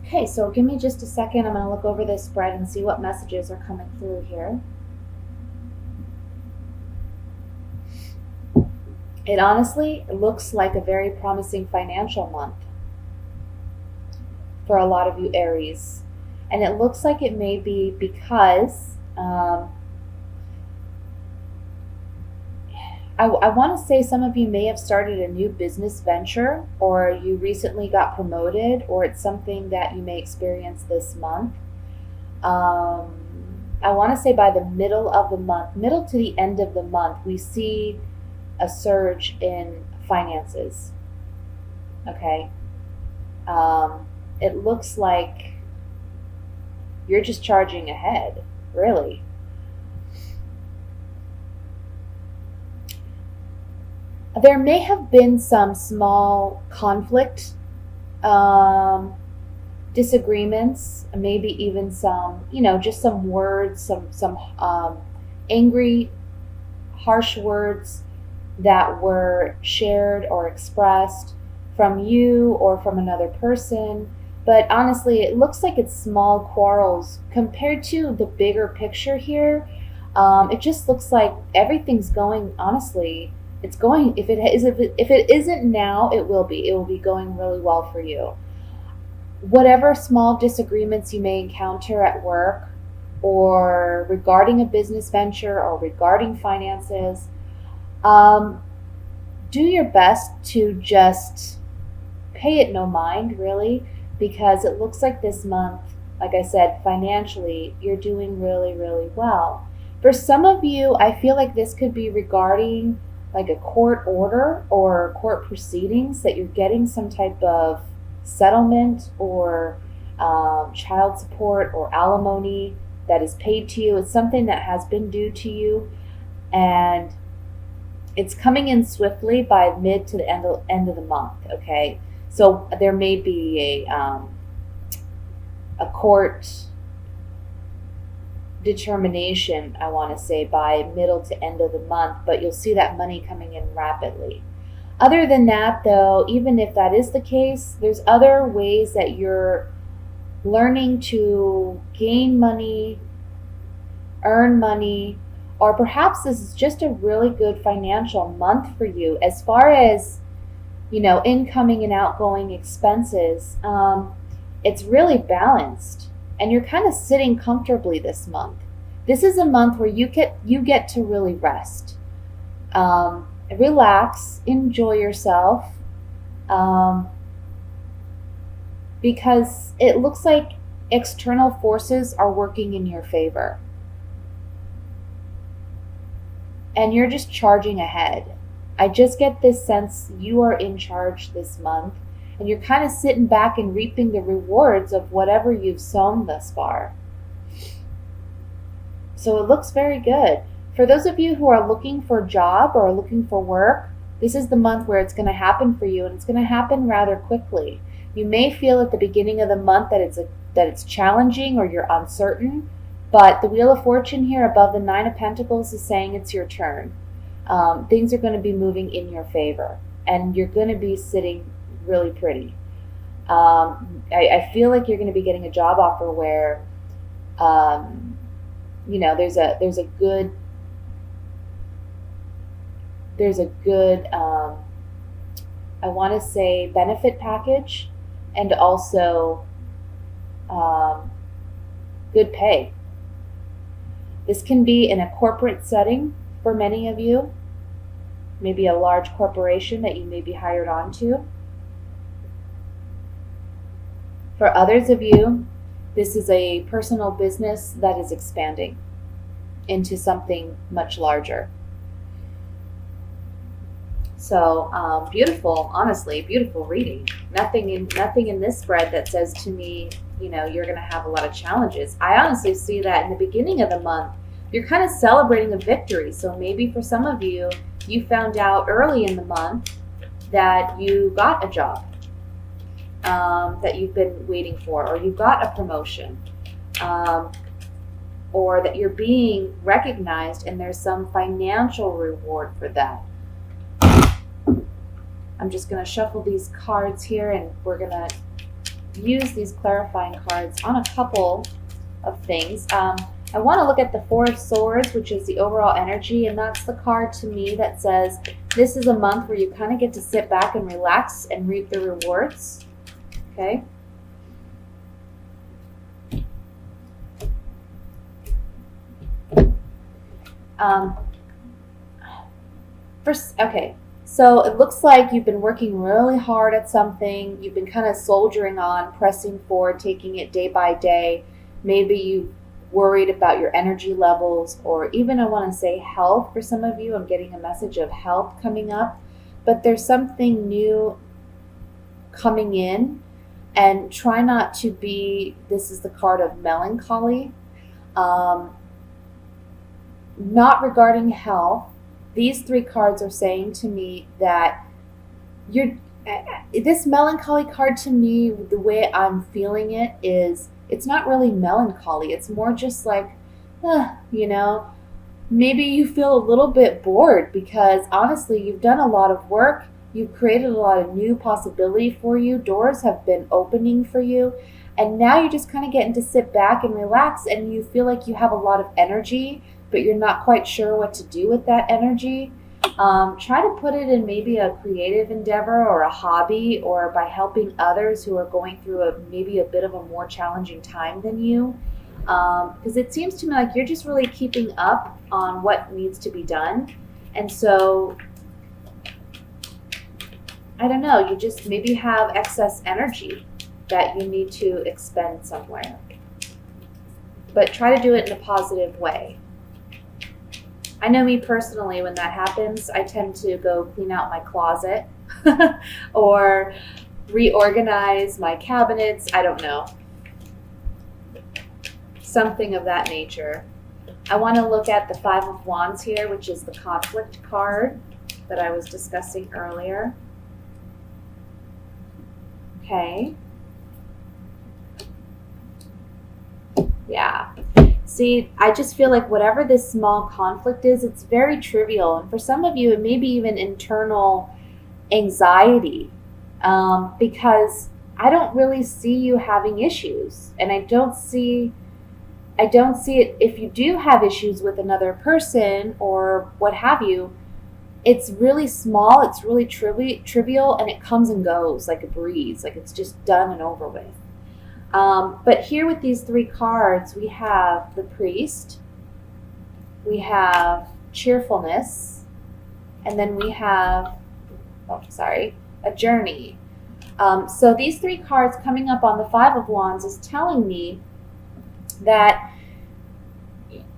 Okay, so give me just a second. I'm going to look over this spread and see what messages are coming through here. It honestly looks like a very promising financial month for a lot of you Aries. And it looks like it may be because I want to say some of you may have started a new business venture, or you recently got promoted, or it's something that you may experience this month. Um, I want to say by the middle of the month, middle to the end of the month, we see a surge in finances. Okay. It looks like you're just charging ahead, really. There may have been some small conflict, um, disagreements, maybe even some, just some words, some angry, harsh words that were shared or expressed from you or from another person. But honestly, it looks like it's small quarrels compared to the bigger picture here. It just looks like everything's going, honestly, it's going, if it isn't now, it will be. It will be going really well for you. Whatever small disagreements you may encounter at work or regarding a business venture or regarding finances, um, do your best to just pay it no mind, really, because it looks like this month, like I said, financially, you're doing really, really well. For some of you, I feel like this could be regarding like a court order or court proceedings, that you're getting some type of settlement or child support or alimony that is paid to you. It's something that has been due to you, and it's coming in swiftly by mid to the end of the month. Okay, so there may be a court determination, I want to say, by middle to end of the month, but you'll see that money coming in rapidly. Other than that, though, even if that is the case, there's other ways that you're learning to gain money, earn money, or perhaps this is just a really good financial month for you as far as, incoming and outgoing expenses. It's really balanced, and you're kind of sitting comfortably this month. This is a month where you get to really rest, relax, enjoy yourself, um, because it looks like external forces are working in your favor, and you're just charging ahead. I just get this sense you are in charge this month, and you're kind of sitting back and reaping the rewards of whatever you've sown thus far. So it looks very good. For those of you who are looking for a job or looking for work, this is the month where it's going to happen for you, and it's going to happen rather quickly. You may feel at the beginning of the month that it's challenging or you're uncertain, but the Wheel of Fortune here above the Nine of Pentacles is saying it's your turn. Things are going to be moving in your favor, and you're going to be sitting really pretty. I feel like you're going to be getting a job offer where, there's a good I want to say benefit package, and also good pay. This can be in a corporate setting for many of you, maybe a large corporation that you may be hired onto. For others of you, this is a personal business that is expanding into something much larger. So beautiful, honestly, beautiful reading. Nothing in this spread that says to me, you're going to have a lot of challenges. I honestly see that in the beginning of the month, you're kind of celebrating a victory. So maybe for some of you, you found out early in the month that you got a job that you've been waiting for, or you got a promotion, or that you're being recognized and there's some financial reward for that. I'm just going to shuffle these cards here, and we're going to use these clarifying cards on a couple of things. I want to look at the Four of Swords, which is the overall energy, and that's the card to me that says this is a month where you kind of get to sit back and relax and reap the rewards. Okay. Okay, so it looks like you've been working really hard at something. You've been kind of soldiering on, pressing forward, taking it day by day. Maybe you worried about your energy levels, or even I want to say health for some of you. I'm getting a message of health coming up, but there's something new coming in, and try not to be, this is the card of melancholy. Not regarding health. These three cards are saying to me that this melancholy card to me, the way I'm feeling it is, it's not really melancholy. It's more just like, maybe you feel a little bit bored because honestly, you've done a lot of work. You've created a lot of new possibility for you. Doors have been opening for you. And now you're just kind of getting to sit back and relax, and you feel like you have a lot of energy, but you're not quite sure what to do with that energy. Try to put it in maybe a creative endeavor or a hobby, or by helping others who are going through maybe a bit of a more challenging time than you. Because it seems to me like you're just really keeping up on what needs to be done. And so, I don't know, you just maybe have excess energy that you need to expend somewhere. But try to do it in a positive way. I know me personally, when that happens, I tend to go clean out my closet or reorganize my cabinets. I don't know. Something of that nature. I want to look at the Five of Wands here, which is the conflict card that I was discussing earlier. Okay. Yeah. See, I just feel like whatever this small conflict is, it's very trivial. And for some of you, it may be even internal anxiety, because I don't really see you having issues. And I don't see it if you do have issues with another person or what have you. It's really small, it's really trivial, and it comes and goes like a breeze, like it's just done and over with. But here with these three cards, we have the Priest, we have cheerfulness, and then we have, a journey. So these three cards coming up on the Five of Wands is telling me that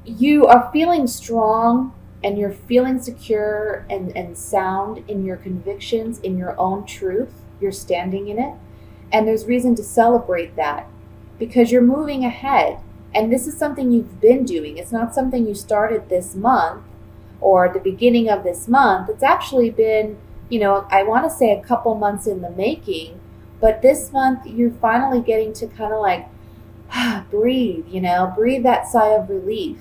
you are feeling strong and you're feeling secure and sound in your convictions, in your own truth. You're standing in it. And there's reason to celebrate that because you're moving ahead. And this is something you've been doing. It's not something you started this month or the beginning of this month. It's actually been, I want to say a couple months in the making. But this month, you're finally getting to kind of like breathe, breathe that sigh of relief.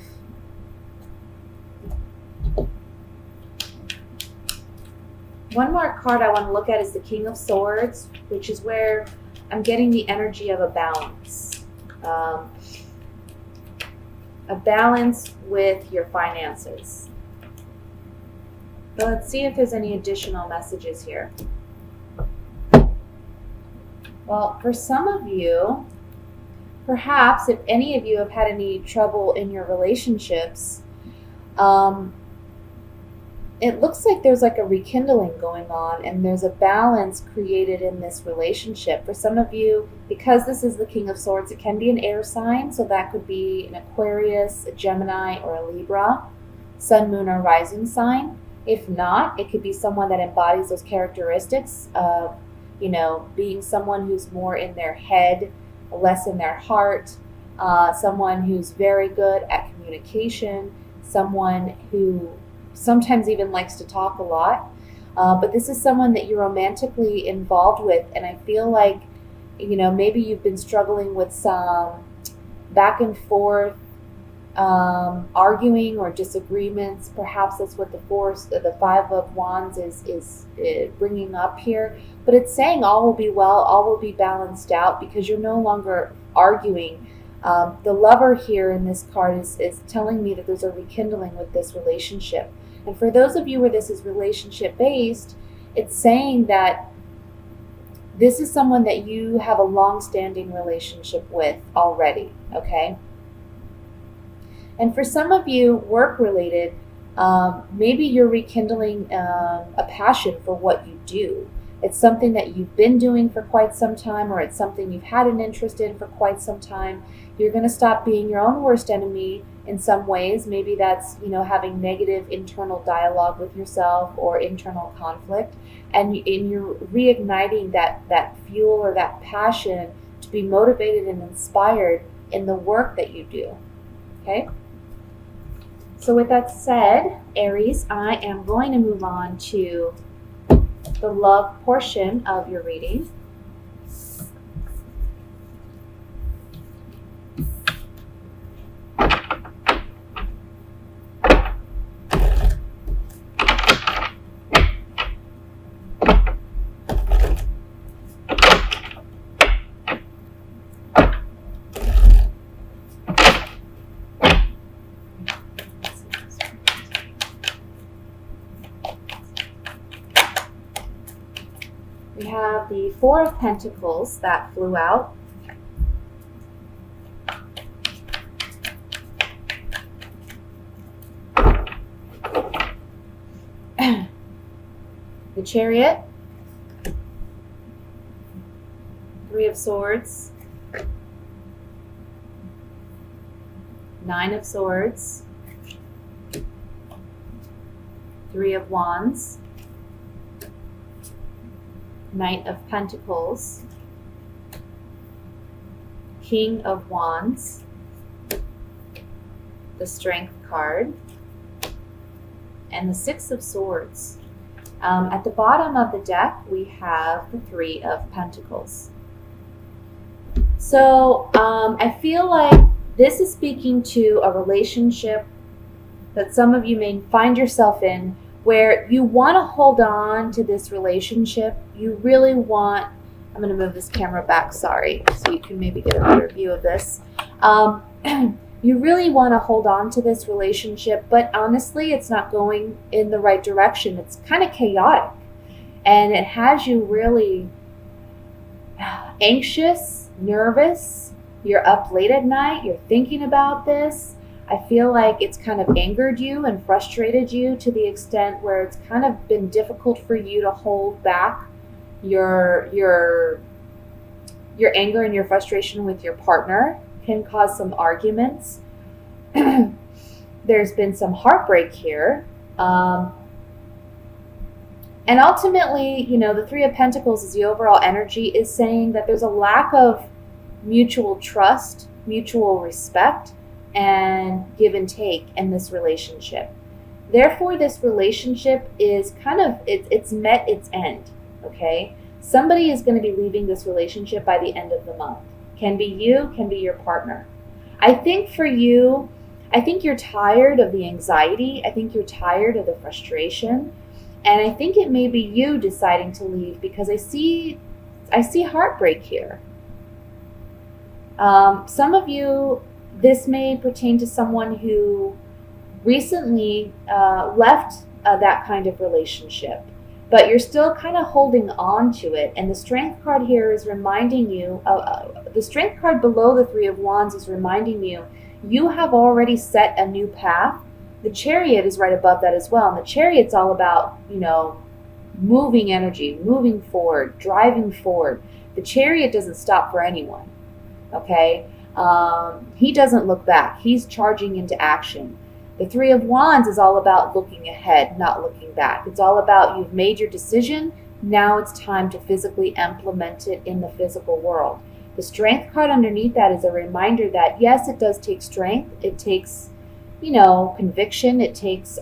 One more card I want to look at is the King of Swords, which is where I'm getting the energy of a balance. A balance with your finances. But let's see if there's any additional messages here. Well, for some of you, perhaps if any of you have had any trouble in your relationships, it looks like there's like a rekindling going on and there's a balance created in this relationship. For some of you, because this is the King of Swords, it can be an air sign. So that could be an Aquarius, a Gemini, or a Libra, sun, moon, or rising sign. If not, it could be someone that embodies those characteristics of, being someone who's more in their head, less in their heart, someone who's very good at communication, someone who sometimes even likes to talk a lot. But this is someone that you're romantically involved with. And I feel like, maybe you've been struggling with some back and forth arguing or disagreements. Perhaps that's what the Five of Wands is bringing up here. But it's saying all will be well, all will be balanced out because you're no longer arguing. The Lover here in this card is telling me that there's a rekindling with this relationship. And for those of you where this is relationship based, it's saying that this is someone that you have a long-standing relationship with already, okay? And for some of you, work-related, maybe you're rekindling a passion for what you do. It's something that you've been doing for quite some time, or it's something you've had an interest in for quite some time. You're going to stop being your own worst enemy in some ways. Maybe that's, having negative internal dialogue with yourself or internal conflict. And you're reigniting that fuel or that passion to be motivated and inspired in the work that you do. Okay? So with that said, Aries, I am going to move on to the love portion of your reading. We have the Four of Pentacles that flew out. The Chariot. Three of Swords. Nine of Swords. Three of Wands. Knight of Pentacles, King of Wands, the Strength card, and the Six of Swords. At the bottom of the deck, we have the Three of Pentacles. So I feel like this is speaking to a relationship that some of you may find yourself in, where you want to hold on to this relationship. You really want, I'm going to move this camera back, sorry, so you can maybe get a better view of this. You really want to hold on to this relationship, but honestly, it's not going in the right direction. It's kind of chaotic, and it has you really anxious, nervous. You're up late at night, you're thinking about this. I feel like it's kind of angered you and frustrated you to the extent where it's kind of been difficult for you to hold back your anger and your frustration with your partner. Can cause some arguments. There's been some heartbreak here. And ultimately, the Three of Pentacles is the overall energy is saying that there's a lack of mutual trust, mutual respect, and give and take in this relationship. Therefore, this relationship is it's met its end, okay? Somebody is going to be leaving this relationship by the end of the month. Can be you, can be your partner. I think for you, I think you're tired of the anxiety. I think you're tired of the frustration. And I think it may be you deciding to leave because I see heartbreak here. Some of you, this may pertain to someone who recently left that kind of relationship, but you're still kind of holding on to it. And the Strength card here is reminding you, the Strength card below the Three of Wands is reminding you, you have already set a new path. The Chariot is right above that as well. And the Chariot's all about, moving energy, moving forward, driving forward. The Chariot doesn't stop for anyone, okay? He doesn't look back. He's charging into action. The Three of Wands is all about looking ahead, not looking back. It's all about you've made your decision. Now it's time to physically implement it in the physical world. The Strength card underneath that is a reminder that, yes, it does take strength. It takes, conviction. It takes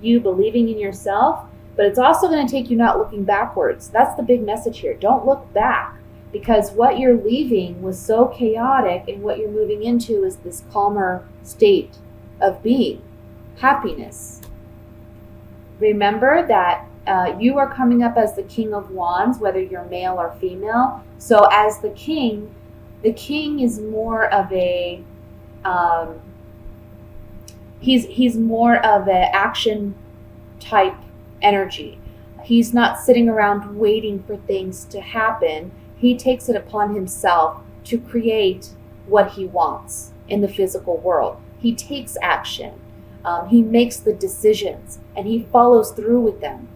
you believing in yourself. But it's also going to take you not looking backwards. That's the big message here. Don't look back. because what you're leaving was so chaotic, and what you're moving into is this calmer state of being, happiness. Remember that you are coming up as the King of Wands, whether you're male or female. So as the king is more of a he's more of an action type energy. He's not sitting around waiting for things to happen. He takes it upon himself to create what he wants in the physical world. He takes action. He makes the decisions, and he follows through with them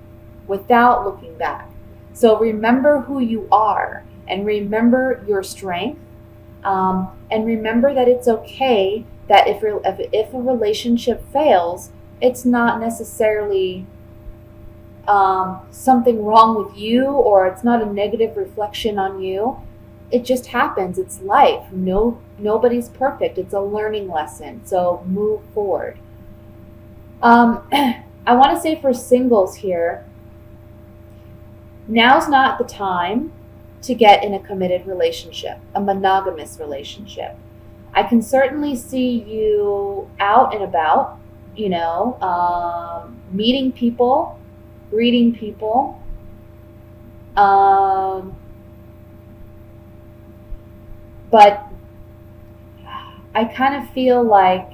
without looking back. So remember who you are, and remember your strength, and remember that it's okay that if a relationship fails, it's not necessarily something wrong with you, or it's not a negative reflection on you. It just happens. It's life. Nobody's perfect. It's a learning lesson. So move forward. I want to say for singles here, now's not the time to get in a committed relationship, a monogamous relationship. I can certainly see you out and about, meeting people, greeting people. But I kind of feel like,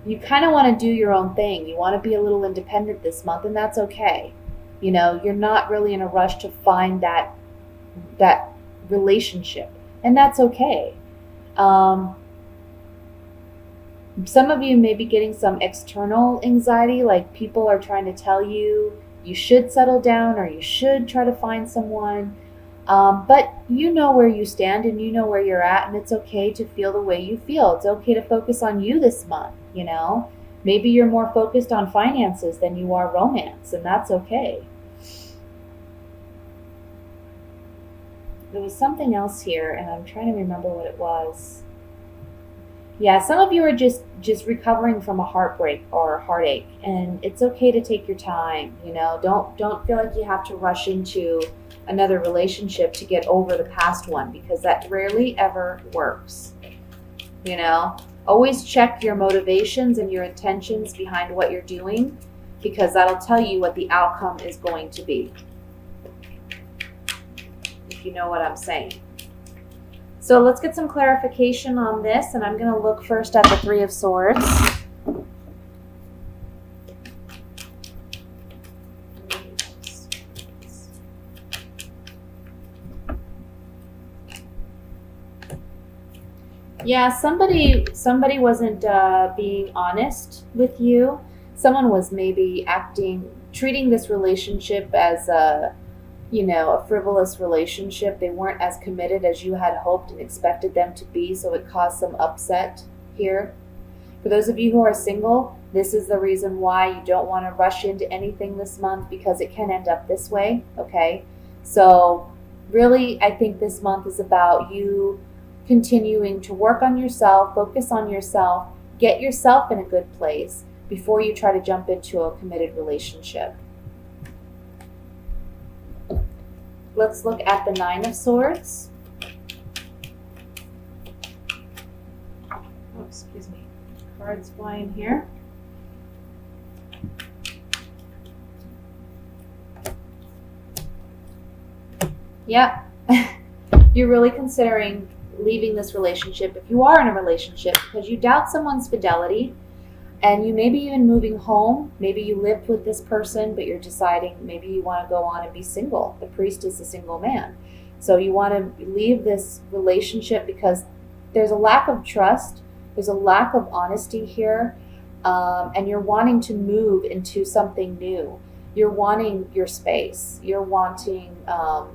you kind of want to do your own thing. You want to be a little independent this month, and that's okay. You're not really in a rush to find that relationship, and that's okay. Some of you may be getting some external anxiety, like people are trying to tell you should settle down, or you should try to find someone. But you know where you stand, and you know where you're at, and it's okay to feel the way you feel. It's okay to focus on you this month, Maybe you're more focused on finances than you are romance, and that's okay. There was something else here, and I'm trying to remember what it was. Yeah, some of you are just recovering from a heartbreak or a heartache, and it's okay to take your time. Don't feel like you have to rush into another relationship to get over the past one, because that rarely ever works. Always check your motivations and your intentions behind what you're doing, because that'll tell you what the outcome is going to be, if you know what I'm saying. So let's get some clarification on this, and I'm going to look first at the Three of Swords. Yeah, somebody wasn't being honest with you. Someone was maybe treating this relationship as a frivolous relationship. They weren't as committed as you had hoped and expected them to be, so it caused some upset here. For those of you who are single, this is the reason why you don't want to rush into anything this month, because it can end up this way, okay? So really, I think this month is about you continuing to work on yourself, focus on yourself, get yourself in a good place before you try to jump into a committed relationship. Let's look at the Nine of Swords. Oh, excuse me. Cards flying here. Yep. You're really considering leaving this relationship, if you are in a relationship, because you doubt someone's fidelity, and you may be even moving home. Maybe you lived with this person, but you're deciding maybe you want to go on and be single. The Priest is a single man. So you want to leave this relationship because there's a lack of trust, there's a lack of honesty here, and you're wanting to move into something new. You're wanting your space. You're wanting a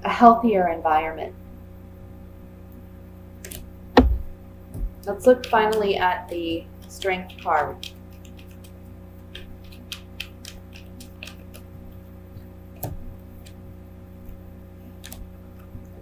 healthier environment. Let's look finally at the Strength card.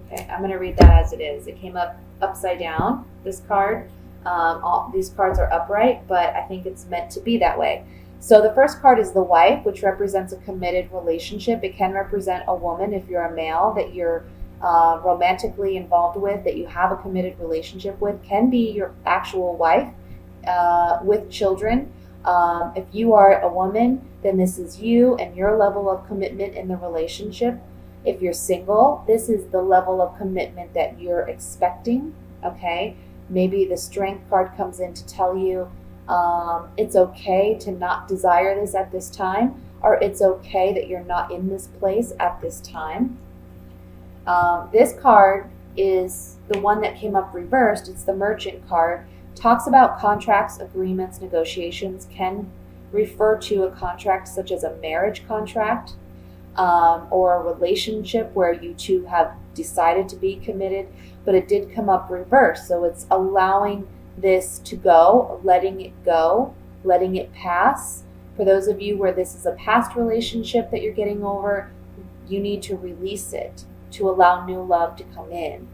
Okay, I'm going to read that as it is. It came up upside down, this card. All these cards are upright, but I think it's meant to be that way. So the first card is the wife, which represents a committed relationship. It can represent a woman if you're a male that you're romantically involved with, that you have a committed relationship with, can be your actual wife with children. If you are a woman, then this is you and your level of commitment in the relationship. If you're single, this is the level of commitment that you're expecting, okay? Maybe the strength card comes in to tell you it's okay to not desire this at this time, or it's okay that you're not in this place at this time. This card is the one that came up reversed. It's the Merchant card. Talks about contracts, agreements, negotiations, can refer to a contract such as a marriage contract or a relationship where you two have decided to be committed, but it did come up reversed. So it's allowing this to go, letting it pass. For those of you where this is a past relationship that you're getting over, you need to release it to allow new love to come in.